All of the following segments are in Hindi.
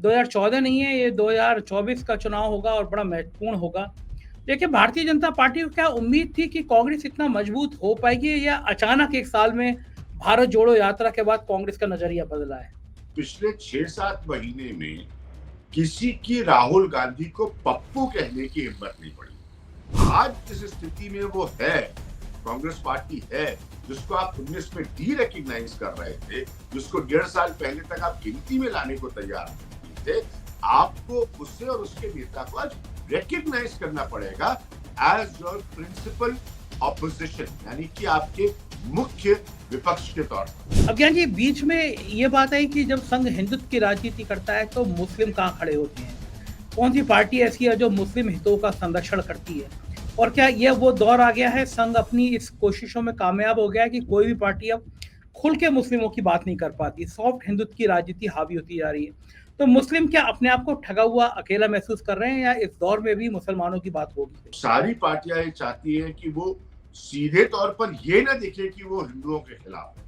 2014 नहीं है, ये 2024 का चुनाव होगा और बड़ा महत्वपूर्ण होगा। देखिए, भारतीय जनता पार्टी को क्या उम्मीद थी कि कांग्रेस इतना मजबूत हो पाएगी, या अचानक एक साल में भारत जोड़ो यात्रा के बाद कांग्रेस का नजरिया बदला है? पिछले 6-7 महीने में किसी की राहुल गांधी को पप्पू कहने की हिम्मत नहीं पड़ी। आज जिस स्थिति में वो है, कांग्रेस पार्टी है, जिसको आप 19 में डी रिकॉग्नाइज कर रहे थे, जिसको 1.5 साल पहले तक आप गिनती में लाने को तैयार नहीं थे, आपको उससे और उसके नेता को आज रिकॉग्नाइज करना पड़ेगा एज योर प्रिंसिपल ऑपोजिशन, यानी कि आपके मुख्य विपक्ष के तौर पर। अब ज्ञान जी, बीच में ये बात है कि जब संघ हिंदुत्व की राजनीति करता है तो मुस्लिम कहाँ खड़े होते हैं? कौन सी पार्टी ऐसी है जो मुस्लिम हितों का संरक्षण करती है? और क्या ये वो दौर आ गया है, संघ अपनी इस कोशिशों में कामयाब हो गया है कि कोई भी पार्टी अब खुल के मुस्लिमों की बात नहीं कर पाती, सॉफ्ट हिंदुत्व की राजनीति हावी होती जा रही है? तो मुस्लिम क्या अपने आप को ठगा हुआ अकेला महसूस कर रहे हैं, या इस दौर में भी मुसलमानों की बात होगी? सारी पार्टियां ये चाहती हैं कि वो सीधे तौर पर ये ना दिखे कि वो हिंदुओं के खिलाफ है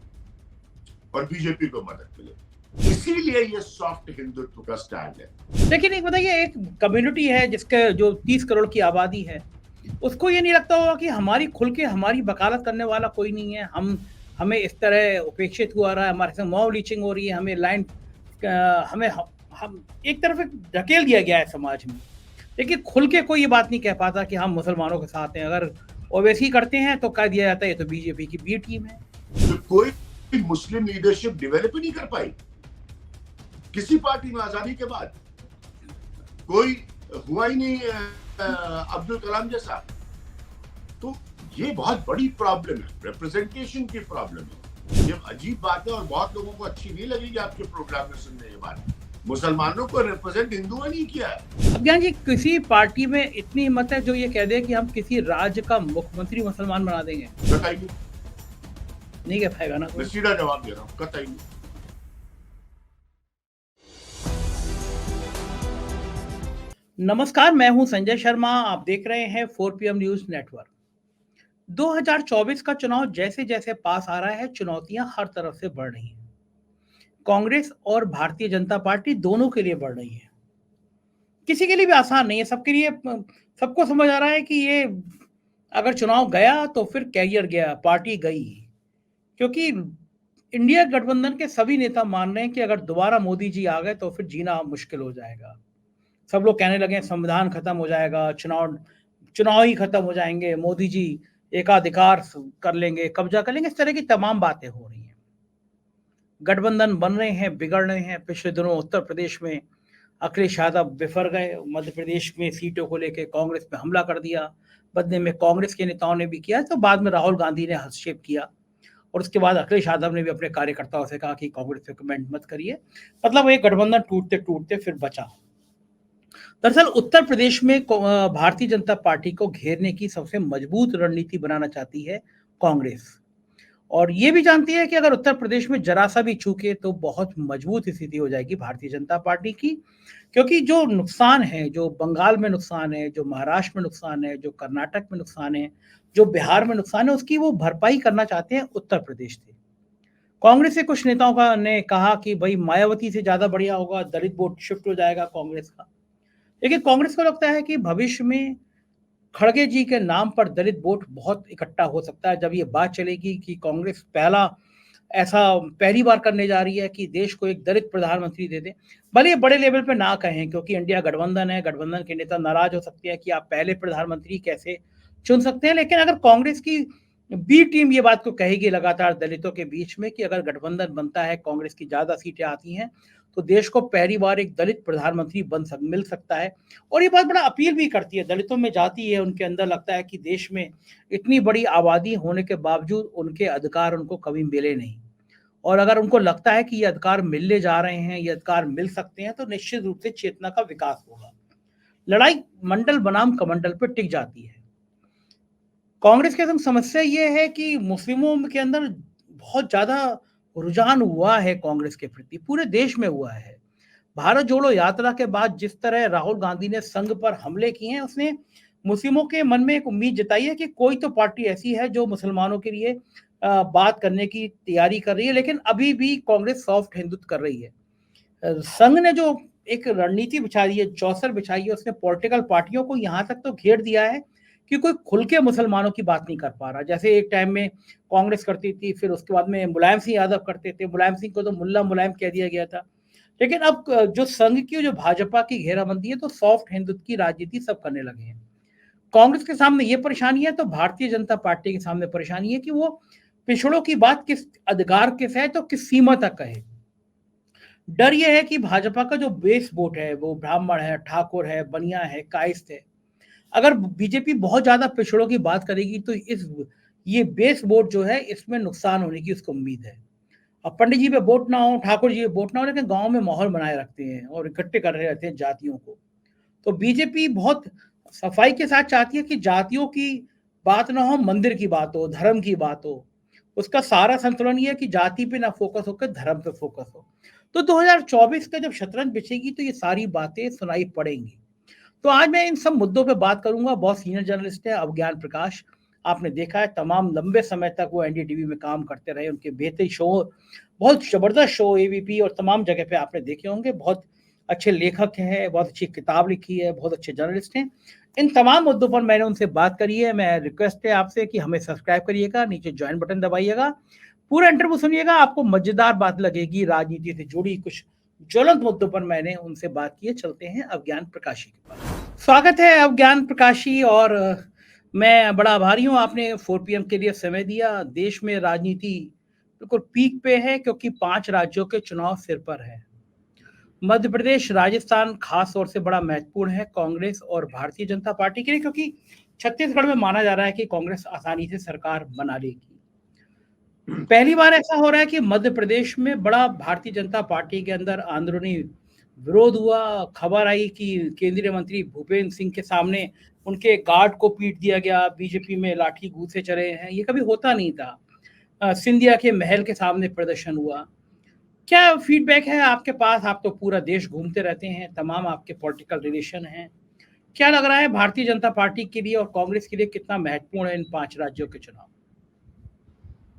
और बीजेपी को मदद मिले, इसीलिए ये सॉफ्ट हिंदुत्व का स्टैंड है। लेकिन एक बताइए, एक कम्युनिटी है जिसके जो 30 करोड़ की आबादी है, उसको ये नहीं लगता होगा कि हमारी खुल के हमारी वकालत करने वाला कोई नहीं है, हमें इस तरह उपेक्षित हुआ रहा है, हमारे साथ मॉब लीचिंग हो रही है, हमें लाइन हमें हम एक तरफ ढकेल दिया गया है समाज में, लेकिन खुल के कोई ये बात नहीं कह पाता कि हम मुसलमानों के साथ हैं। अगर ओवैसी करते हैं तो कह दिया जाता है ये तो बीजेपी की बी टीम है। तो कोई मुस्लिम लीडरशिप डेवलप ही नहीं कर पाई किसी पार्टी में आजादी के बाद, कोई हुआ ही नहीं अब्दुल कलाम जैसा। तो ये बहुत बड़ी प्रॉब्लम है, रिप्रेजेंटेशन की प्रॉब्लम है। ये अजीब बात है और बहुत लोगों को अच्छी नहीं लगेगी आपके प्रोग्राम में सुनने ये बात। मुसलमानों को रिप्रेजेंट हिंदुओं ने किया है। अब ज्ञान जी, किसी पार्टी में इतनी हिम्मत है जो ये कह दे कि हम किसी राज्य का मुख्यमंत्री मुसलमान बना देंगे? बताइए, नहीं कह पाएगा ना मैं सीधा जवाब दे रहा हूँ, कतई नहीं। नमस्कार, मैं हूं संजय शर्मा, आप देख रहे हैं 4PM न्यूज नेटवर्क। 2024 का चुनाव जैसे जैसे पास आ रहा है, चुनौतियां हर तरफ से बढ़ रही हैं। कांग्रेस और भारतीय जनता पार्टी दोनों के लिए बढ़ रही है। किसी के लिए भी आसान नहीं है, सबके लिए सबको समझ आ रहा है कि ये अगर चुनाव गया तो फिर कैरियर गया, पार्टी गई। क्योंकि इंडिया गठबंधन के सभी नेता मान रहे हैं कि अगर दोबारा मोदी जी आ गए तो फिर जीना मुश्किल हो जाएगा। सब लोग कहने लगे संविधान खत्म हो जाएगा, चुनाव ही खत्म हो जाएंगे, मोदी जी एकाधिकार कर लेंगे, कब्जा कर लेंगे, इस तरह की तमाम बातें हो रही हैं। गठबंधन बन रहे हैं, बिगड़ रहे हैं। पिछले दिनों उत्तर प्रदेश में अखिलेश यादव बिफर गए, मध्य प्रदेश में सीटों को लेकर कांग्रेस पे हमला कर दिया, बदले में कांग्रेस के नेताओं ने भी किया, तो बाद में राहुल गांधी ने हस्तक्षेप किया और उसके बाद अखिलेश यादव ने भी अपने कार्यकर्ताओं से कहा कि कांग्रेस पे कमेंट मत करिए। मतलब एक गठबंधन टूटते टूटते फिर बचा। दरअसल उत्तर प्रदेश में भारतीय जनता पार्टी को घेरने की सबसे मजबूत रणनीति बनाना चाहती है कांग्रेस, और ये भी जानती है कि अगर उत्तर प्रदेश में जरा सा भी चूके तो बहुत मजबूत स्थिति हो जाएगी भारतीय जनता पार्टी की। क्योंकि जो नुकसान है, जो बंगाल में नुकसान है, जो महाराष्ट्र में नुकसान है, जो कर्नाटक में नुकसान है, जो बिहार में नुकसान है, उसकी वो भरपाई करना चाहते हैं उत्तर प्रदेश से। कांग्रेस के कुछ नेताओं का ने कहा कि भाई मायावती से ज्यादा बढ़िया होगा, दलित वोट शिफ्ट हो जाएगा कांग्रेस का। लेकिन कांग्रेस को लगता है कि भविष्य में खड़गे जी के नाम पर दलित वोट बहुत इकट्ठा हो सकता है, जब ये बात चलेगी कि कांग्रेस पहली बार करने जा रही है कि देश को एक दलित प्रधानमंत्री दे दे। भले ये बड़े लेवल पे ना कहें, क्योंकि इंडिया गठबंधन है, गठबंधन के नेता नाराज हो सकते हैं कि आप पहले प्रधानमंत्री कैसे चुन सकते हैं। लेकिन अगर कांग्रेस की बी टीम ये बात को कहेगी लगातार दलितों के बीच में कि अगर गठबंधन बनता है, कांग्रेस की ज्यादा सीटें आती हैं, तो देश को पहली बार एक दलित प्रधानमंत्री मिल सकता है। और ये बात बड़ा अपील भी करती है, दलितों में जाती है, उनके अंदर लगता है कि देश में इतनी बड़ी आबादी होने के बावजूद उनके अधिकार उनको कभी मिले नहीं, और अगर उनको लगता है कि ये अधिकार मिलने जा रहे हैं, ये अधिकार मिल सकते हैं, तो निश्चित रूप से चेतना का विकास होगा। लड़ाई मंडल बनाम कमंडल पर टिक जाती है। कांग्रेस के संग समस्या ये है कि मुस्लिमों के अंदर बहुत ज्यादा रुझान हुआ है कांग्रेस के प्रति, पूरे देश में हुआ है। भारत जोड़ो यात्रा के बाद जिस तरह राहुल गांधी ने संघ पर हमले किए हैं, उसने मुस्लिमों के मन में एक उम्मीद जताई है कि कोई तो पार्टी ऐसी है जो मुसलमानों के लिए बात करने की तैयारी कर रही है। लेकिन अभी भी कांग्रेस सॉफ्ट हिंदुत्व कर रही है। संघ ने जो एक रणनीति बिछा दी है, चौसर बिछाई है उसने पॉलिटिकल पार्टियों को, यहाँ तक तो घेर दिया है कि कोई खुल के मुसलमानों की बात नहीं कर पा रहा। जैसे एक टाइम में कांग्रेस करती थी, फिर उसके बाद में मुलायम सिंह यादव करते थे, मुलायम सिंह को तो मुल्ला मुलायम कह दिया गया था। लेकिन अब जो संघ की, जो भाजपा की घेराबंदी है, तो सॉफ्ट हिंदुत्व की राजनीति सब करने लगे हैं। कांग्रेस के सामने ये परेशानी है, तो भारतीय जनता पार्टी के सामने परेशानी है कि वो पिछड़ों की बात किस अधिकार के है तो किस सीमा तक कहे। डर यह है कि भाजपा का जो बेस वोट है, वो ब्राह्मण है, ठाकुर है, बनिया है, कायस्थ है। अगर बीजेपी बहुत ज्यादा पिछड़ों की बात करेगी तो इस ये बेस वोट जो है, इसमें नुकसान होने की उसको उम्मीद है। अब पंडित जी पे वोट ना हो, ठाकुर जी पे वोट ना हो, लेकिन गांव में माहौल बनाए रखते हैं और इकट्ठे कर रहे रहते हैं जातियों को। तो बीजेपी बहुत सफाई के साथ चाहती है कि जातियों की बात ना हो, मंदिर की बात हो, धर्म की बात हो। उसका सारा संतुलन ये है कि जाति पे ना फोकस होकर धर्म पे फोकस हो। तो 2024 का जब शतरंज बिछेगी तो ये सारी बातें सुनाई पड़ेंगी। तो आज मैं इन सब मुद्दों पे बात करूंगा। बहुत सीनियर जर्नलिस्ट है अवज्ञान प्रकाश, आपने देखा है तमाम लंबे समय तक वो एनडीटीवी में काम करते रहे, उनके बेहतरीन शो, बहुत जबरदस्त शो एबीपी और तमाम जगह पे आपने देखे होंगे। बहुत अच्छे लेखक हैं, बहुत अच्छी किताब लिखी है, बहुत अच्छे जर्नलिस्ट हैं। इन तमाम मुद्दों पर मैंने उनसे बात करी है। मैं रिक्वेस्ट है आपसे कि हमें सब्सक्राइब करिएगा, नीचे ज्वाइन बटन दबाइएगा, पूरा इंटरव्यू सुनिएगा, आपको मजेदार बात लगेगी। राजनीति से जुड़ी कुछ ज्वलंत मुद्दों पर मैंने उनसे बात की है। चलते हैं अवज्ञान प्रकाशी के पास। स्वागत है अवज्ञान प्रकाशी, और मैं बड़ा आभारी हूँ, आपने 4 PM के लिए समय दिया। देश में राजनीति बिल्कुल पीक पे है, क्योंकि 5 राज्यों के चुनाव सिर पर है। मध्य प्रदेश, राजस्थान खास तौर से बड़ा महत्वपूर्ण है कांग्रेस और भारतीय जनता पार्टी के लिए, क्योंकि छत्तीसगढ़ में माना जा रहा है कि कांग्रेस आसानी से सरकार बना लेगी। पहली बार ऐसा हो रहा है कि मध्य प्रदेश में बड़ा भारतीय जनता पार्टी के अंदर अंदरूनी विरोध हुआ। खबर आई कि केंद्रीय मंत्री भूपेंद्र सिंह के सामने उनके गार्ड को पीट दिया गया, बीजेपी में लाठी घूंसे चले हैं, ये कभी होता नहीं था। सिंधिया के महल के सामने प्रदर्शन हुआ। क्या फीडबैक है आपके पास? आप तो पूरा देश घूमते रहते हैं, तमाम आपके पॉलिटिकल रिलेशन हैं। क्या लग रहा है भारतीय जनता पार्टी के लिए और कांग्रेस के लिए कितना महत्वपूर्ण है इन 5 राज्यों के चुनाव?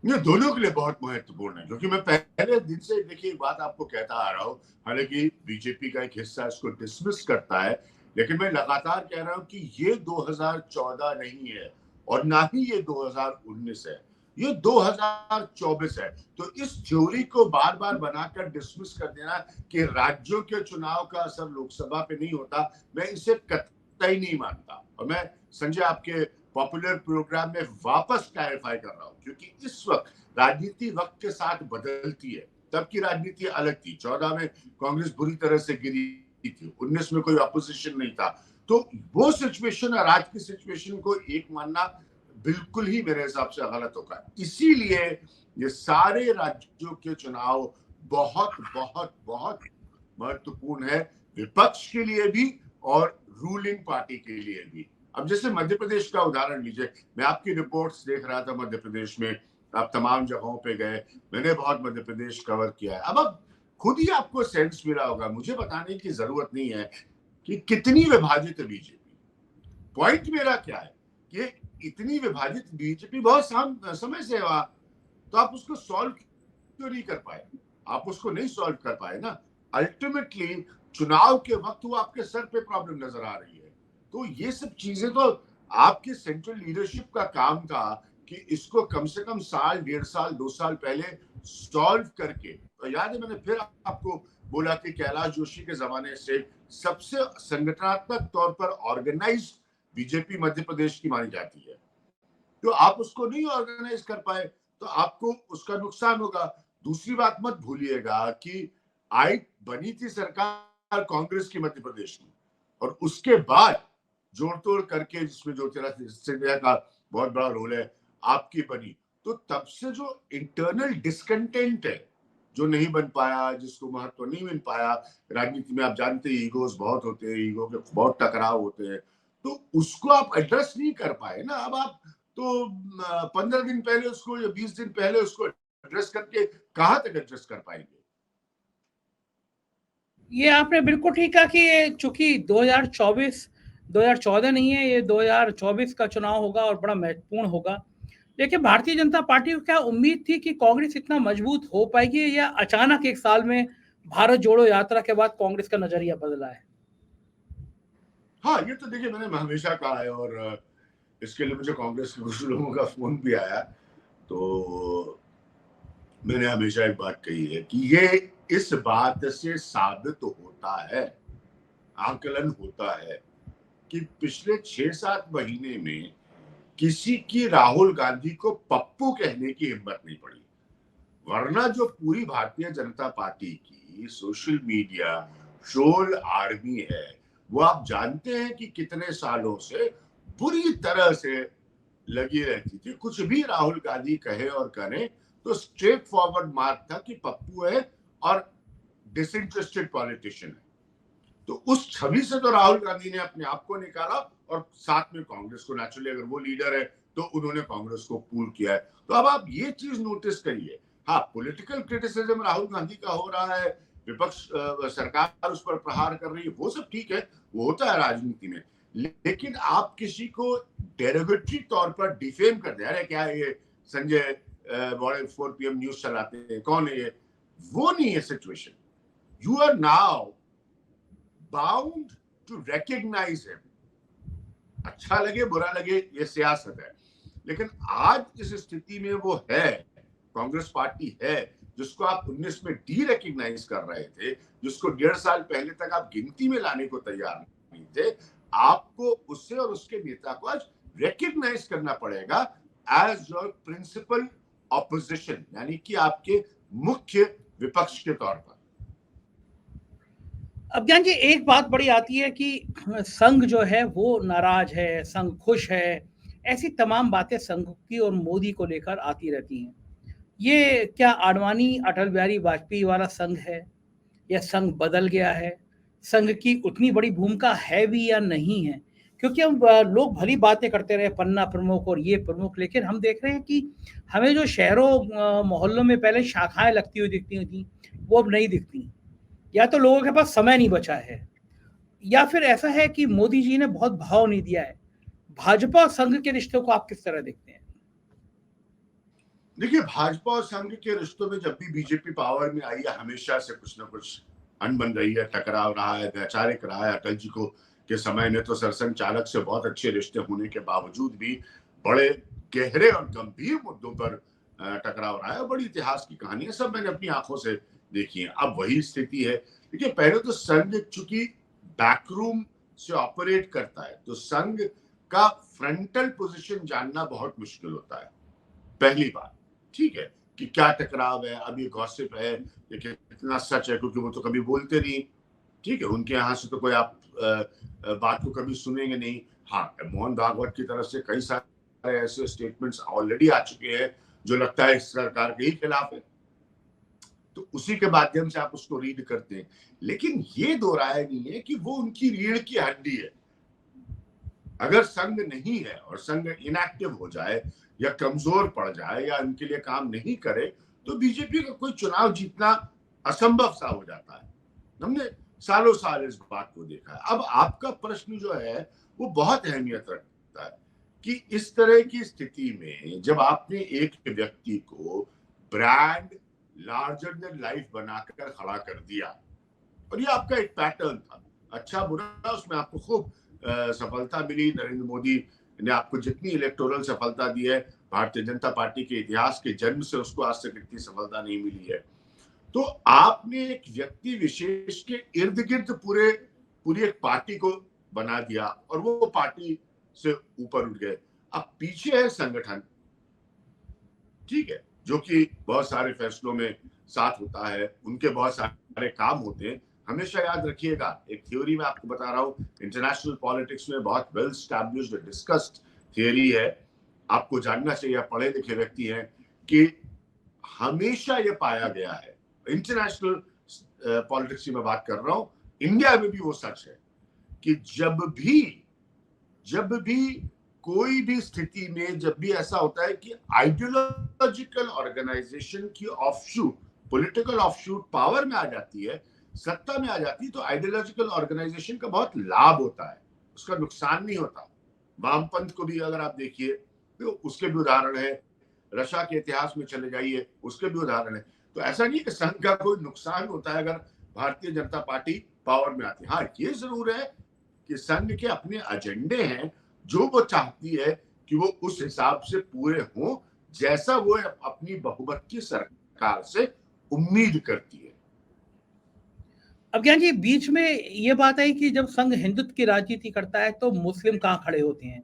ये दोनों के लिए बहुत महत्वपूर्ण है, क्योंकि मैं पहले दिन से देखिए बात आपको कहता आ रहा हूँ। हालांकि बीजेपी का एक हिस्सा इसको डिसमिस करता है, लेकिन मैं लगातार कह रहा हूँ कि ये 2014 नहीं है और ना ही ये 2019 है, ये 2024 है। तो इस थ्योरी को बार बार बनाकर डिसमिस कर देना कि राज्यों के चुनाव का असर लोकसभा पे नहीं होता, मैं इसे कतई नहीं मानता। और मैं संजय आपके पॉपुलर प्रोग्राम में वापस क्लैरिफाई कर रहा हूं, क्योंकि इस वक्त राजनीति वक्त के साथ बदलती है। तब की राजनीति अलग थी। 14 में कांग्रेस बुरी तरह से गिरी थी, 19 में कोई अपोजिशन नहीं था। तो वो सिचुएशन और आज की सिचुएशन को एक मानना बिल्कुल ही मेरे हिसाब से गलत होगा। इसीलिए ये सारे राज्यों के चुनाव बहुत बहुत बहुत महत्वपूर्ण है, विपक्ष के लिए भी और रूलिंग पार्टी के लिए भी। अब जैसे मध्य प्रदेश का उदाहरण लीजिए, मैं आपकी रिपोर्ट्स देख रहा था मध्य प्रदेश में, आप तमाम जगहों पे गए, मैंने बहुत मध्य प्रदेश कवर किया है। अब खुद ही आपको सेंस मिला होगा, मुझे बताने की जरूरत नहीं है कि कितनी विभाजित है बीजेपी। पॉइंट मेरा क्या है कि इतनी विभाजित बीजेपी बहुत समय से वहां, तो आप उसको सॉल्व क्यों नहीं कर पाए? आप उसको नहीं सॉल्व कर पाए ना। अल्टीमेटली चुनाव के वक्त वो आपके सर पे प्रॉब्लम नजर आ रही है। तो ये सब चीजें तो आपके सेंट्रल लीडरशिप का काम था कि इसको कम से कम साल, 1.5 साल, 2 साल पहले सॉल्व करके। तो याद है मैंने फिर आपको बोला कि कैलाश जोशी के जमाने से सबसे संगठनात्मक तौर पर ऑर्गेनाइज बीजेपी मध्य प्रदेश की मानी जाती है। तो आप उसको नहीं ऑर्गेनाइज कर पाए तो आपको उसका नुकसान होगा। दूसरी बात मत भूलिएगा कि आई बनी थी सरकार कांग्रेस की मध्य प्रदेश में, और उसके बाद जोड़ तोड़ करके, जिसमें ज्योतिरादित्य सिंधिया का बहुत बड़ा रोल है, आपकी बनी। तो तब से जो इंटरनल डिस्कंटेंट है, जो नहीं बन पाया, जिसको महत्व नहीं मिल पाया, राजनीति में आप जानते हैं ईगोस बहुत होते हैं, ईगो के बहुत टकराव होते हैं, तो उसको आप एड्रेस नहीं कर पाए ना। अब आप तो 15 दिन पहले उसको या 20 दिन पहले उसको एड्रेस करके कहां तक एड्रेस कर पाएंगे? ये आपने बिल्कुल ठीक कहा कि चूंकि 2014 नहीं है, ये 2024 का चुनाव होगा और बड़ा महत्वपूर्ण होगा। लेकिन भारतीय जनता पार्टी को क्या उम्मीद थी कि कांग्रेस इतना मजबूत हो पाएगी, या अचानक एक साल में भारत जोड़ो यात्रा के बाद कांग्रेस का नजरिया बदला है। हाँ, ये तो देखिए मैंने हमेशा कहा है, और इसके लिए मुझे कांग्रेस के कुछ लोगों का फोन भी आया। तो मैंने हमेशा एक बात कही है कि ये इस बात से साबित होता है, आकलन होता है, कि पिछले 6-7 महीने में किसी की राहुल गांधी को पप्पू कहने की हिम्मत नहीं पड़ी। वरना जो पूरी भारतीय जनता पार्टी की सोशल मीडिया ट्रोल आर्मी है, वो आप जानते हैं कि कितने सालों से बुरी तरह से लगी रहती थी। कुछ भी राहुल गांधी कहे और करे तो स्ट्रेट फॉरवर्ड मार्क था कि पप्पू है और डिसइंटरेस्टेड पॉलिटिशियन है। तो उस छवि से तो राहुल गांधी ने अपने आप को निकाला, और साथ में कांग्रेस को, नेचुरली अगर वो लीडर है तो उन्होंने कांग्रेस को पूल किया है। तो अब आप ये चीज नोटिस करिए, हाँ, पॉलिटिकल क्रिटिसिज्म राहुल गांधी का हो रहा है, विपक्ष सरकार उस पर प्रहार कर रही है, वो सब ठीक है, वो होता है राजनीति में। लेकिन आप किसी को डेरोगेटरी तौर पर डिफेम कर दे, अरे क्या है ये संजय बड़े 4 PM न्यूज चलाते हैं, कौन है ये, वो नहीं है situation. You are now bound to recognise him. अच्छा लगे बुरा लगे, ये सियासत है, लेकिन आज इस स्थिति में वो है, कांग्रेस पार्टी है, जिसको आप 19 में डी रिकॉग्नाइज कर रहे थे, जिसको 1.5 साल पहले तक आप गिनती में लाने को तैयार नहीं थे, आपको उससे और उसके नेता को आज रिकॉग्नाइज करना पड़ेगा एज योर प्रिंसिपल ऑपोजिशन, यानी कि आपके मुख्य विपक्ष के तौर पर। अब ज्ञान जी, एक बात बड़ी आती है कि संघ जो है वो नाराज है, संघ खुश है, ऐसी तमाम बातें संघ की और मोदी को लेकर आती रहती हैं। ये क्या आडवाणी अटल बिहारी वाजपेयी वाला संघ है, या संघ बदल गया है? संघ की उतनी बड़ी भूमिका है भी या नहीं है? क्योंकि हम लोग भली बातें करते रहे, पन्ना प्रमुख और ये प्रमुख, लेकिन हम देख रहे हैं कि हमें जो शहरों मोहल्लों में पहले शाखाएं लगती हुई दिखती थी, वो अब नहीं दिखती। या तो लोगों के पास समय नहीं बचा है, या फिर ऐसा है कि मोदी जी ने बहुत भाव नहीं दिया है। भाजपा और संघ के रिश्ते को आप किस तरह देखते हैं? देखिए, भाजपा और संघ के रिश्तों में जब भी बीजेपी पावर में आई है, हमेशा से कुछ ना कुछ अनबन रही है, टकराव रहा है, वैचारिक रहा है। अटल जी को के समय में तो सरसंघ चालक से बहुत अच्छे रिश्ते होने के बावजूद भी बड़े गहरे और गंभीर मुद्दों पर टकराव रहा है। बड़ी इतिहास की कहानी है, सब मैंने अपनी आंखों से देखी है। अब वही स्थिति है। देखिए, पहले तो संघ चूंकि बैकरूम से ऑपरेट करता है, तो संघ का फ्रंटल पोजीशन जानना बहुत मुश्किल होता है। पहली बात, ठीक है, कि क्या टकराव है, अब ये गॉसिप है, ये कितना सच है, क्योंकि वो तो कभी बोलते नहीं, ठीक है, उनके यहाँ से तो कोई आप बात को कभी सुनेंगे नहीं। हाँ, मोहन भागवत की तरफ से कई सारे ऐसे स्टेटमेंट्स ऑलरेडी आ चुके हैं जो लगता है इस सरकार के ही खिलाफ है, तो उसी के माध्यम से आप उसको रीड करते हैं। लेकिन ये दो राय नहीं है कि वो उनकी रीढ़ की हड्डी है। अगर संघ नहीं है और संघ इनएक्टिव हो जाए या कमजोर पड़ जाए या उनके लिए काम नहीं करे, तो बीजेपी का कोई चुनाव जीतना असंभव सा हो जाता है। हमने सालों साल इस बात को देखा है। अब आपका प्रश्न जो है वो बहुत अहमियत रखता है कि इस तरह की स्थिति में जब आपने एक व्यक्ति को ब्रांड लार्जर देन लाइफ बनाकर खड़ा कर दिया, और ये आपका एक पैटर्न था, अच्छा बुरा उसमें आपको खूब सफलता मिली। नरेंद्र मोदी ने आपको जितनी इलेक्टोरल सफलता दी है, भारतीय जनता पार्टी के इतिहास के जन्म से उसको आज तक इतनी सफलता नहीं मिली है। तो आपने एक व्यक्ति विशेष के इर्द गिर्द पूरी एक पार्टी को बना दिया और वो पार्टी से ऊपर उठ गए। अब पीछे है संगठन, ठीक है, जो कि बहुत सारे फैसलों में साथ होता है, उनके बहुत सारे काम होते हैं। हमेशा याद रखिएगा, एक थ्योरी में आपको बता रहा हूं, इंटरनेशनल पॉलिटिक्स में बहुत वेल एस्टैब्लिश्ड डिस्कस्ड थ्योरी है, आपको जानना चाहिए, पढ़े लिखे व्यक्ति हैं, कि हमेशा ये पाया गया है, इंटरनेशनल पॉलिटिक्स की मैं बात कर रहा हूं, इंडिया में भी वो सच है, कि जब भी कोई भी स्थिति में जब भी ऐसा होता है कि आइडियोलॉजिकल ऑर्गेनाइजेशन की ऑफशूट, पॉलिटिकल ऑफशूट पावर में आ जाती है, सत्ता में आ जाती है, तो आइडियोलॉजिकल ऑर्गेनाइजेशन का बहुत लाभ होता है, उसका नुकसान नहीं होता। वामपंथ को भी अगर आप देखिए तो उसके भी उदाहरण है, रशिया के इतिहास में चले जाइए, उसके भी उदाहरण है। तो ऐसा नहीं कि संघ का कोई नुकसान होता है अगर भारतीय जनता पार्टी पावर में आती है। हाँ, ये जरूर है कि संघ के अपने एजेंडे हैं जो वो चाहती है कि वो उस हिसाब से पूरे हों जैसा वो अपनी बहुमत की सरकार से उम्मीद करती है। अब ज्ञान जी, बीच में ये बात है कि जब संघ हिंदुत्व की राजनीति करता है तो मुस्लिम कहाँ खड़े होते हैं?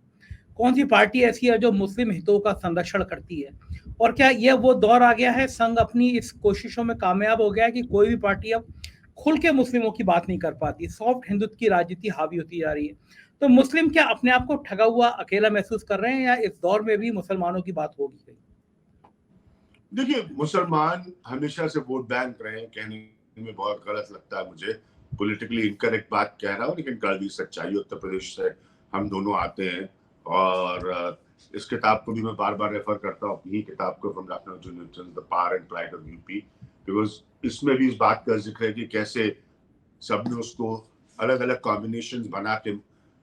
कौन सी पार्टी ऐसी है जो मुस्लिम हितों का संरक्षण करती है? और क्या यह वो दौर आ गया है, संघ अपनी इस कोशिशों में कामयाब हो गया है कि कोई भी पार्टी अब खुल के मुस्लिमों की बात नहीं कर पाती, सॉफ्ट हिंदुत्व की राजनीति हावी होती जा रही है? तो मुस्लिम क्या अपने आप को ठगा हुआ अकेला महसूस कर रहे हैं, या इस दौर में भी मुसलमानों की बात होगी? देखिए, मुसलमान हमेशा से वोट बैंक रहे हैं, कहने में बहुत गलत लगता है मुझे, पॉलिटिकली इनकरेक्ट बात कह रहा हूँ, लेकिन कड़वी सच्चाई, उत्तर प्रदेश से हम दोनों आते हैं। और इस किताब को भी मैं बार बार रेफर करता हूँ, अपनी ही किताब को, from Lucknow to Newton, the power and pride of UP, because इसमें भी इस बात का जिक्र है कि कैसे सबने उसको अलग अलग कॉम्बिनेशन बना के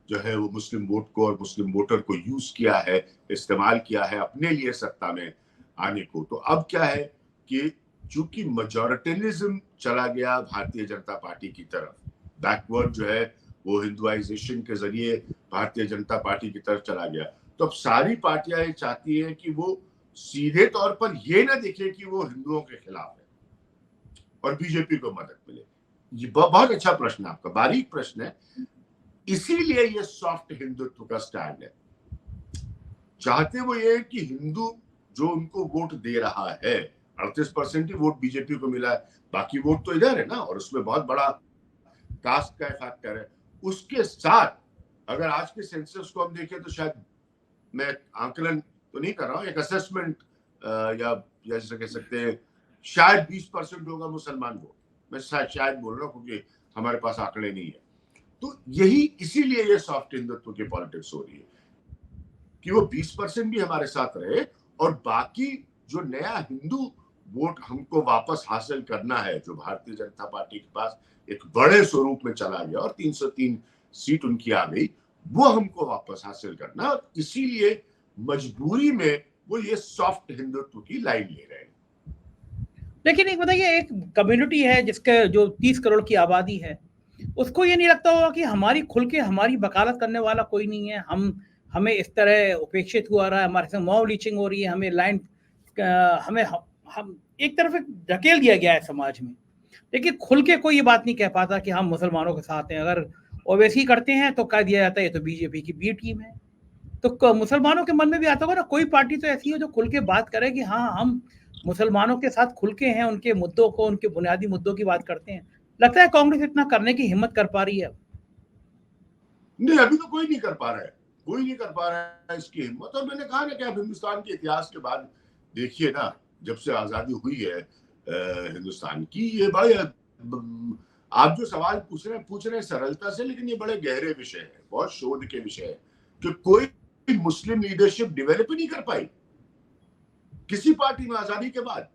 जो है वो मुस्लिम वोट को और मुस्लिम वोटर को यूज किया है, इस्तेमाल किया है अपने लिए सत्ता में आने को। तो अब क्या है कि चूंकि मेजॉरिटेनिज्म चला गया भारतीय जनता पार्टी की तरफ, बैकवर्ड जो है वो हिंदुआइजेशन के जरिए भारतीय जनता पार्टी की तरफ चला गया, तो अब सारी पार्टियां ये चाहती हैं कि वो सीधे तौर पर ये ना दिखे कि वो हिंदुओं के खिलाफ है और बीजेपी को मदद मिले। ये बहुत अच्छा प्रश्न है आपका, बारीक प्रश्न है। इसीलिए ये सॉफ्ट हिंदुत्व का स्टैंड है। चाहते वो ये कि हिंदू जो उनको वोट दे रहा है, 38% ही वोट बीजेपी को मिला है, बाकी वोट तो इधर है ना, और उसमें बहुत बड़ा कास्ट का फैक्टर है। उसके साथ अगर आज के सेंसस को हम देखें तो शायद, मैं आंकलन तो नहीं कर रहा हूं, एक असेसमेंट या जैसे कह सकते हैं शायद 20% होगा मुसलमान वोट। मैं शायद बोल रहा हूं क्योंकि हमारे पास आंकड़े नहीं है। तो यही इसीलिए ये सॉफ्ट हिंदुत्व की पॉलिटिक्स हो रही है कि वो 20% भी हमारे साथ रहे, और बाकी जो नया हिंदू वोट हमको वापस हासिल करना है, जो भारतीय जनता पार्टी के पास एक बड़े स्वरूप में चला गया और 303 सीट उनकी आ गई, वो हमको वापस हासिल करना, और इसीलिए मजबूरी में वो ये सॉफ्ट हिंदुत्व की लाइन ले रहे हैं। लेकिन एक बताइए, एक कम्युनिटी है जिसके जो 30 करोड़ की आबादी है, उसको ये नहीं लगता होगा कि हमारी खुल के हमारी वकालत करने वाला कोई नहीं है, हमें इस तरह उपेक्षित हुआ रहा है, हमारे संग मॉब लीचिंग हो रही है, हमें लाइन हमें हम एक तरफ ढकेल दिया गया है समाज में, लेकिन खुल के कोई ये बात नहीं कह पाता कि हम मुसलमानों के साथ हैं। अगर ओवैसी करते हैं तो कह दिया जाता है ये तो बीजेपी की बी टीम है। तो मुसलमानों के मन में भी आता होगा ना, कोई पार्टी तो ऐसी हो जो खुल के बात करे कि हाँ, हम मुसलमानों के साथ खुल के हैं, उनके मुद्दों को, उनके बुनियादी मुद्दों की बात करते हैं। लगता है कांग्रेस इतना करने की हिम्मत कर पा रही है? नहीं, अभी तो कोई नहीं कर पा रहा है, कोई नहीं कर पा रहा है इसकी हिम्मत। और मैंने कहा ना कि आप हिंदुस्तान के इतिहास के बाद देखिए ना, जब से आजादी हुई है हिंदुस्तान की, ये भाई आप जो सवाल पूछ रहे हैं सरलता से, लेकिन ये बड़े गहरे विषय है, बहुत शोध के विषय है कि कोई मुस्लिम लीडरशिप डेवलप ही नहीं कर पाई किसी पार्टी में आजादी के बाद।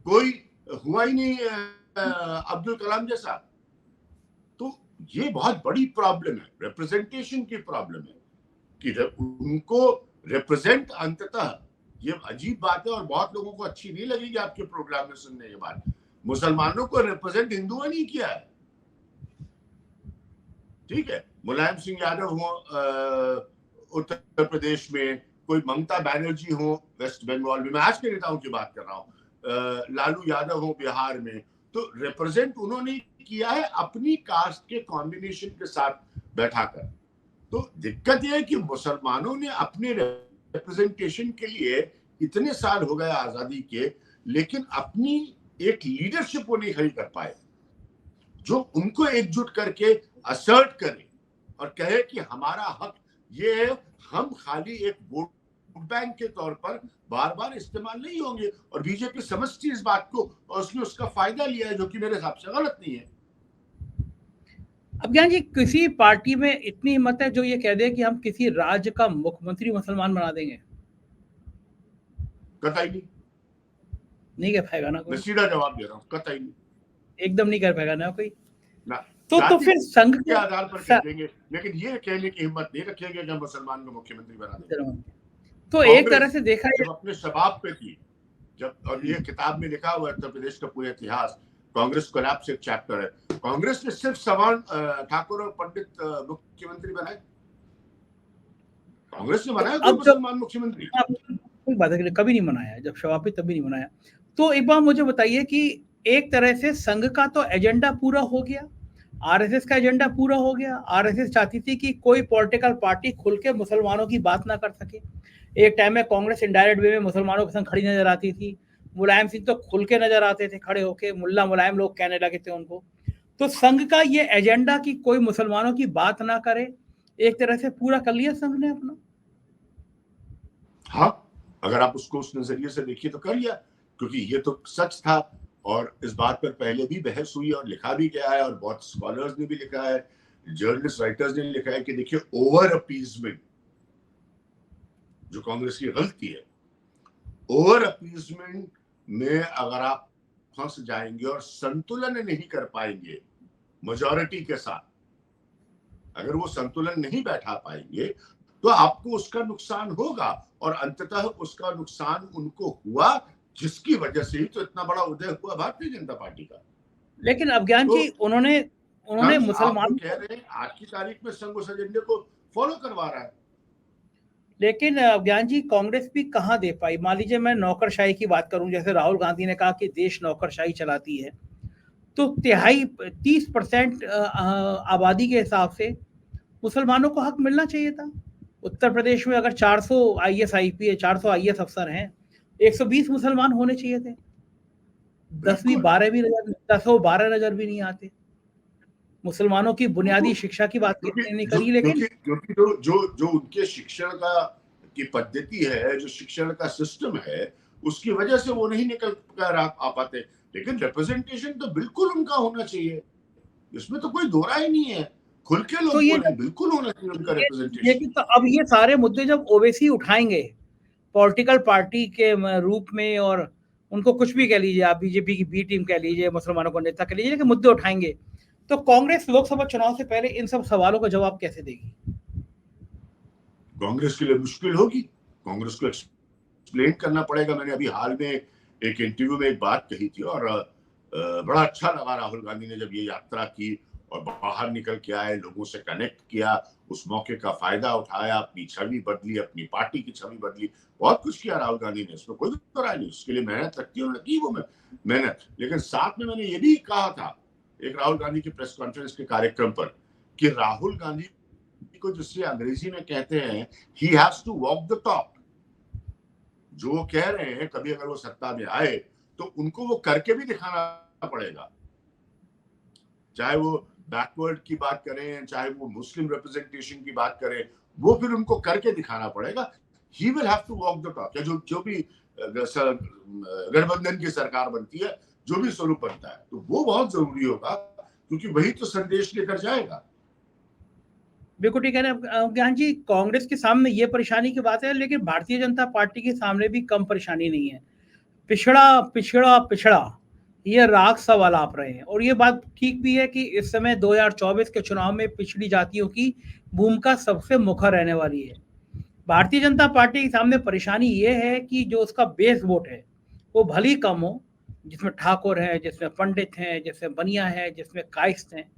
कोई हुआ ही नहीं अब्दुल कलाम जैसा। तो ये बहुत बड़ी प्रॉब्लम है, रिप्रेजेंटेशन की प्रॉब्लम है कि उनको रिप्रेजेंट, अंततः ये अजीब बात है और बहुत लोगों को अच्छी नहीं लगेगी आपके प्रोग्राम में सुनने के बाद, मुसलमानों को रिप्रेजेंट हिंदुओं ने किया है। ठीक है, मुलायम सिंह यादव हो उत्तर प्रदेश में, कोई ममता बनर्जी हो वेस्ट बंगाल में, मैं आज के नेताओं की बात कर रहा हूं, लालू यादव हो बिहार में, तो रिप्रेजेंट उन्होंने किया है अपनी कास्ट के कॉम्बिनेशन के साथ बैठाकर। तो दिक्कत यह है कि मुसलमानों ने अपने रिप्रेजेंटेशन के लिए इतने साल हो गए आजादी के, लेकिन अपनी एक लीडरशिप वो नहीं खड़ी कर पाए जो उनको एकजुट करके असर्ट करे और कहे कि हमारा हक ये है, हम खाली एक वोट बैंक के तौर पर बार बार इस्तेमाल नहीं होंगे। और बीजेपी समझती इस बात को और उसने उसका फायदा लिया है, जो कि मेरे हिसाब से गलत नहीं है। अब ज्ञान जी, किसी पार्टी में इतनी हिम्मत है जो ये कह दे कि हम किसी राज्य का मुख्यमंत्री मुसलमान बना देंगे? कतई नहीं कह पाएगा ना कोई। मैं सीधा जवाब दे रहा हूँ, कतई नहीं, एकदम नहीं कर पाएगा ना कोई ना। तो फिर संघ के आधार पर कह देंगे, लेकिन ये कहने की हिम्मत नहीं रखेंगे कि हम मुसलमान को मुख्यमंत्री बना देंगे। तो एक तरह से देखा जब अपने शबाब पे थी, जब, और ये किताब में लिखा हुआ है उत्तर प्रदेश का पूरा इतिहास, कांग्रेस कोलैप्स एक चैप्टर है। कांग्रेस ने सिर्फ सवान ठाकुर और पंडित मुख्यमंत्री बनाए, कांग्रेस ने बनाया कोई मुसलमान मुख्यमंत्री? कोई बात है, कभी नहीं मनाया, जब शवाबी तभी नहीं मनाया। तो एक बार मुझे बताइए कि एक तरह से संघ का तो एजेंडा पूरा हो गया, आरएसएस का एजेंडा पूरा हो गया। आरएसएस चाहती थी कि कोई पॉलिटिकल पार्टी खुल के मुसलमानों की बात ना कर सके। एक टाइम में कांग्रेस इनडायरेक्ट वे में मुसलमानों के संग खड़ी नजर आती थी। मुलायम सिंह तो खुल के नजर आते थे खड़े होके, मुल्ला मुलायम लोग कहने लगे थे उनको। तो संघ का ये एजेंडा कि कोई मुसलमानों की बात ना करे, एक तरह से पूरा कर लिया संघ ने अपना। हाँ, अगर आप उसको उस नजरिए से देखिए तो कर लिया, क्योंकि ये तो सच था और इस बात पर पहले भी बहस हुई और लिखा भी गया है और बहुत स्कॉलर्स ने भी लिखा है, जर्नलिस्ट राइटर्स ने लिखा है कि देखिए ओवर अपीजमेंट जो कांग्रेस की गलती है, ओवर अपीजमेंट में अगर आप फंस जाएंगे और संतुलन नहीं कर पाएंगे मेजॉरिटी के साथ, अगर वो संतुलन नहीं बैठा पाएंगे तो आपको उसका नुकसान होगा और अंततः उसका नुकसान उनको हुआ, जिसकी वजह से ही तो इतना बड़ा उदय हुआ भारतीय जनता पार्टी का। लेकिन अज्ञान तो जी उन्होंने मुसलमान कह रहे हैं आज की तारीख में संघ उस एजेंडे को फॉलो करवा रहा है, लेकिन अज्ञान जी कांग्रेस भी कहाँ दे पाई। मान लीजिए मैं नौकरशाही की बात करूं, जैसे राहुल गांधी ने कहा कि देश नौकरशाही चलाती है, तो तिहाई 30% आबादी के हिसाब से मुसलमानों को हक मिलना चाहिए था। उत्तर प्रदेश में अगर 400 आईएएस आईपीएस 400 आईएएस अफसर हैं, 120 मुसलमान होने चाहिए थे। 10वीं 12वीं नजर 10-12 नजर भी नहीं आते। मुसलमानों की बुनियादी शिक्षा की बात नहीं करी, लेकिन क्योंकि जो उनके शिक्षण का की पद्धति है, जो शिक्षण का सिस्टम है, उसकी वजह से वो नहीं निकल कर आ पाते। लेकिन रिप्रेजेंटेशन तो बिल्कुल उनका होना चाहिए, इसमें तो कोई दो राय नहीं है, खुल के लोग बोले बिल्कुल होना चाहिए उनका रिप्रेजेंटेशन। तो अब ये सारे मुद्दे जब ओवैसी उठाएंगे पॉलिटिकल पार्टी के रूप में, और उनको कुछ भी कह लीजिए, आप बीजेपी की बी टीम कह लीजिए, मुसलमानों को नेता कह लीजिए, लेकिन मुद्दे उठाएंगे, तो कांग्रेस लोकसभा चुनाव से पहले इन सब सवालों का जवाब कैसे देगी? कांग्रेस के लिए मुश्किल होगी, कांग्रेस को एक्सप्लेन करना पड़ेगा। मैंने अभी हाल में एक इंटरव्यू में एक बात कही थी और बड़ा अच्छा लगा राहुल गांधी ने जब ये यात्रा की और बाहर निकल के आए, लोगों से कनेक्ट किया, उस मौके का फायदा उठाया, अपनी छवि बदली, अपनी पार्टी की छवि बदली, बहुत कुछ किया राहुल गांधी ने, इसमें कोई राय नहीं। उसके लिए मेहनत लगती है, उन्होंने की वो मेहनत। लेकिन साथ में मैंने ये भी कहा था एक राहुल गांधी की प्रेस कॉन्फ्रेंस के कार्यक्रम पर कि राहुल गांधी को जिससे अंग्रेजी में कहते हैं he has to walk the talk, जो वो कह रहे हैं कभी अगर वो सत्ता में आए तो उनको वो करके भी दिखाना पड़ेगा। चाहे वो बैकवर्ड की बात करें, चाहे वो मुस्लिम रिप्रेजेंटेशन की बात करें, वो फिर उनको करके दिखाना पड़ेगा। He will have to walk the talk. जो भी गठबंधन की सरकार बनती है, जो भी स्वरूप बनता है, तो वो बहुत जरूरी होगा, क्योंकि वही तो संदेश लेकर जाएगा। बिल्कुल ठीक है ना ज्ञान जी, कांग्रेस के सामने ये परेशानी की बात है, लेकिन भारतीय जनता पार्टी के सामने भी कम परेशानी नहीं है। पिछड़ा पिछड़ा पिछड़ा ये राग सवाल आप रहे हैं, और ये बात ठीक भी है कि इस समय 2024 के चुनाव में पिछड़ी जातियों की भूमिका सबसे मुखर रहने वाली है। भारतीय जनता पार्टी के सामने परेशानी ये है कि जो उसका बेस वोट है वो भली कम हो, जिसमें ठाकुर है, जिसमें पंडित हैं, जिसमें बनिया है, जिसमें कायस्थ हैं,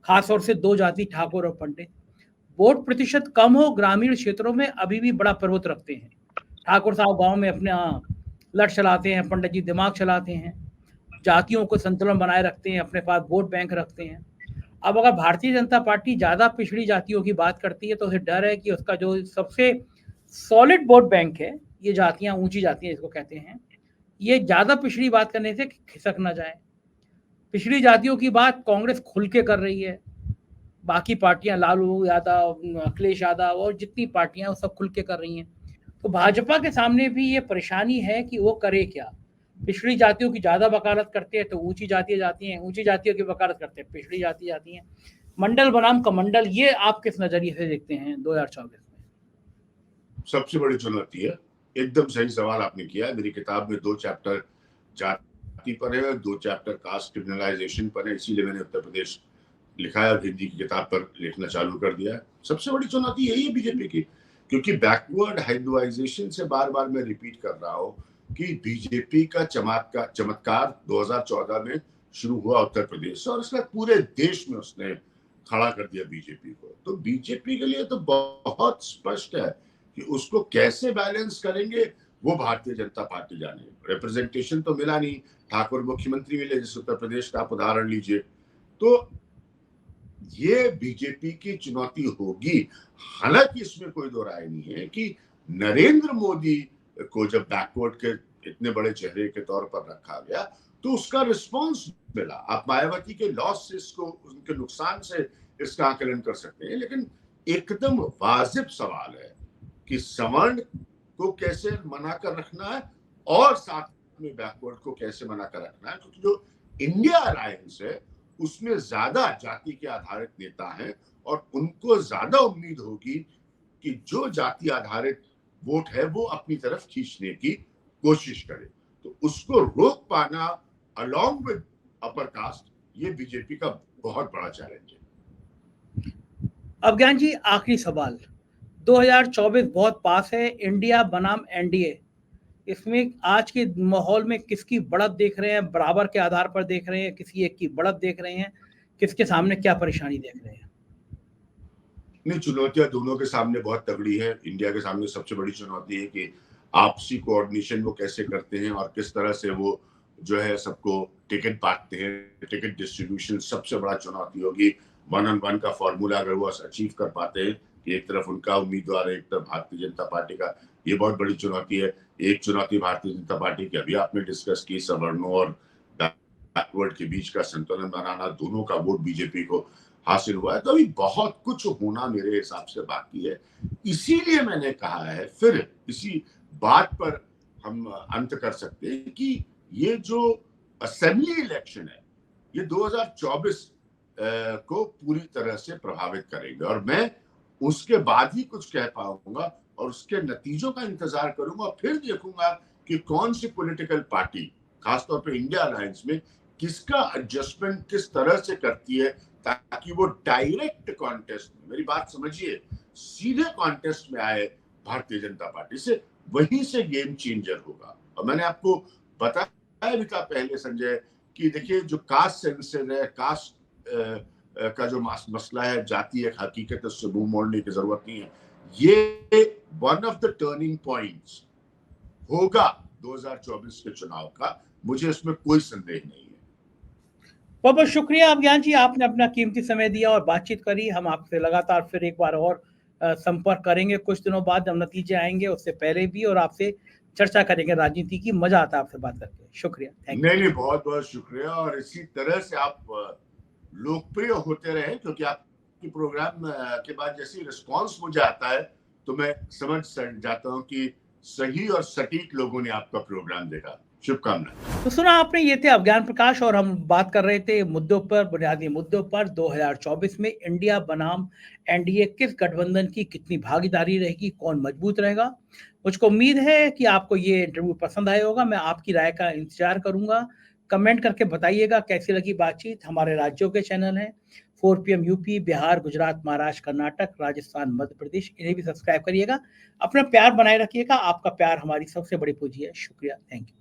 खासतौर से दो जाति ठाकुर और पंडित। वोट प्रतिशत कम हो, ग्रामीण क्षेत्रों में अभी भी बड़ा प्रभुत्व रखते हैं। ठाकुर साहब गांव में अपने लट चलाते हैं, पंडित जी दिमाग चलाते हैं, जातियों को संतुलन बनाए रखते हैं, अपने पास वोट बैंक रखते हैं। अब अगर भारतीय जनता पार्टी ज्यादा पिछड़ी जातियों की बात करती है तो उसे डर है कि उसका जो सबसे सॉलिड वोट बैंक है, ये जातियां, ऊंची जातियां इसको कहते हैं, ये ज्यादा पिछड़ी बात करने से खिसक ना जाए। पिछड़ी जातियों की बात कांग्रेस खुल के कर रही है, बाकी पार्टियां लालू यादव, अखिलेश यादव और जितनी पार्टियां वो सब खुल के कर रही हैं। तो भाजपा के सामने भी ये परेशानी है कि वो करे क्या। पिछड़ी जातियों की ज्यादा वकालत करते हैं तो ऊंची जातियां जाती हैं, ऊंची जातियों की वकालत करते हैं पिछड़ी जाति जाती हैं। मंडल बनाम कमंडल, ये आप किस नजरिए से देखते हैं 2024 में? सबसे बड़ी चुनौती है। एकदम सही सवाल आपने किया है। मेरी किताब में 2 चैप्टर जाति पर है, 2 चैप्टर कास्ट क्रिमिनलाइजेशन पर है, इसीलिए मैंने उत्तर प्रदेश लिखा है और हिंदी की किताब पर लिखना चालू कर दिया है। सबसे बड़ी चुनौती यही है बीजेपी की, क्योंकि बैकवर्ड हिंदुआइजेशन से बार बार मैं रिपीट कर रहा हूं कि बीजेपी का चमत्कार 2014 में शुरू हुआ उत्तर प्रदेश से, और उसके बाद पूरे देश में उसने खड़ा कर दिया बीजेपी को। तो बीजेपी के लिए तो बहुत स्पष्ट है कि उसको कैसे बैलेंस करेंगे, वो भारतीय जनता पार्टी जाने। रिप्रेजेंटेशन तो मिला नहीं, ठाकुर मुख्यमंत्री मिले, जैसे उत्तर प्रदेश का आप उदाहरण लीजिए। तो ये बीजेपी की चुनौती होगी। हालांकि इसमें कोई दो राय नहीं है कि नरेंद्र मोदी को जब बैकवर्ड के इतने बड़े चेहरे के तौर पर रखा गया तो उसका रिस्पांस मिला। आप मायावती के लॉस से इसको, उनके नुकसान से इसका आकलन कर सकते हैं, लेकिन एकदम वाजिब सवाल है कि सवर्ण को कैसे मना कर रखना है और साथ में बैकवर्ड को कैसे मना कर रखना है, क्योंकि जो इंडिया अलायंस है उसमें ज्यादा जाति के आधारित नेता हैं और उनको ज्यादा उम्मीद होगी कि जो जाति आधारित वोट है वो अपनी तरफ खींचने की कोशिश करे। तो उसको रोक पाना अलोंग विद अपर कास्ट, ये बीजेपी का बहुत बड़ा चैलेंज है। अब ज्ञान जी, आखिरी सवाल, 2024 बहुत पास है, इंडिया बनाम एनडीए, इसमें आज के माहौल में किसकी बढ़त देख रहे हैं? बराबर के आधार पर देख रहे हैं, किसी एक की बढ़त देख रहे हैं, किसके सामने क्या परेशानी देख रहे हैं? नहीं, चुनौतियां दोनों के सामने बहुत तगड़ी है। इंडिया के सामने सबसे बड़ी चुनौती है कि आपसी कोऑर्डिनेशन वो कैसे करते हैं और किस तरह से वो जो है सबको टिकट बांटते हैं। टिकट डिस्ट्रीब्यूशन सबसे बड़ा चुनौती होगी। 1-on-1 का फॉर्मूला अगर वो अचीव कर पाते हैं कि एक तरफ उनका उम्मीदवार है, एक तरफ भारतीय जनता पार्टी का, ये बहुत बड़ी चुनौती है। एक चुनौती भारतीय जनता पार्टी की अभी आपने डिस्कस की, सवर्णों और बैकवर्ड के बीच का संतुलन बनाना, दोनों का वोट बीजेपी को हासिल हुआ है। तो अभी बहुत कुछ होना मेरे हिसाब से बाकी है। इसीलिए मैंने कहा है, फिर इसी बात पर हम अंत कर सकते हैं कि ये जो असेंबली इलेक्शन है ये 2024 को पूरी तरह से प्रभावित करेंगे, और मैं उसके बाद ही कुछ कह पाऊंगा और उसके नतीजों का इंतजार करूंगा। फिर देखूंगा कि कौन सी पॉलिटिकल पार्टी, खासतौर पे इंडिया अलायंस में, किसका एडजस्टमेंट किस तरह से करती है ताकि वो डायरेक्ट कॉन्टेस्ट में, मेरी बात समझिए, सीधे कॉन्टेस्ट में आए भारतीय जनता पार्टी से। वहीं से गेम चेंजर होगा। और मैंने आपको बताया भी था पहले संजय कि देखिए, जो कास्ट सेंसस है, कास्ट का जो मसला है, जाति एक हकीकत है, उससे मुंह मोड़ने की जरूरत नहीं है। ये one of the turning points होगा 2024 के चुनाव का, मुझे इसमें कोई संदेह नहीं है। बहुत बहुत शुक्रिया अभिज्ञान जी, आपने अपना कीमती समय दिया और बातचीत करी। हम आपसे लगातार फिर एक बार और संपर्क करेंगे कुछ दिनों बाद, जब नतीजे आएंगे उससे पहले भी, और आपसे चर्चा करेंगे राजनीति की। मजा आता है आपसे बात करके। शुक्रिया, थैंक यू। नहीं, बहुत बहुत शुक्रिया, और इसी तरह से आप लोकप्रिय होते रहे, क्योंकि आपके प्रोग्राम के बाद जैसे रिस्पांस मुझे आता है तो मैं समझ जाता हूं कि सही और सटीक लोगों ने आपका प्रोग्राम देखा। शुभकामनाएं। तो सुना आपने, ये थे अभिज्ञान प्रकाश, और हम बात कर रहे थे मुद्दों पर, बुनियादी मुद्दों पर। 2024 में इंडिया बनाम एनडीए, किस गठबंधन की कितनी भागीदारी रहेगी, कौन मजबूत रहेगा। मुझको उम्मीद है कि आपको ये इंटरव्यू पसंद आया होगा। मैं आपकी राय का इंतजार करूंगा। कमेंट करके बताइएगा कैसी लगी बातचीत। हमारे राज्यों के चैनल हैं 4PM यूपी, बिहार, गुजरात, महाराष्ट्र, कर्नाटक, राजस्थान, मध्य प्रदेश, इन्हें भी सब्सक्राइब करिएगा। अपना प्यार बनाए रखिएगा। आपका प्यार हमारी सबसे बड़ी पूंजी है। शुक्रिया, थैंक यू।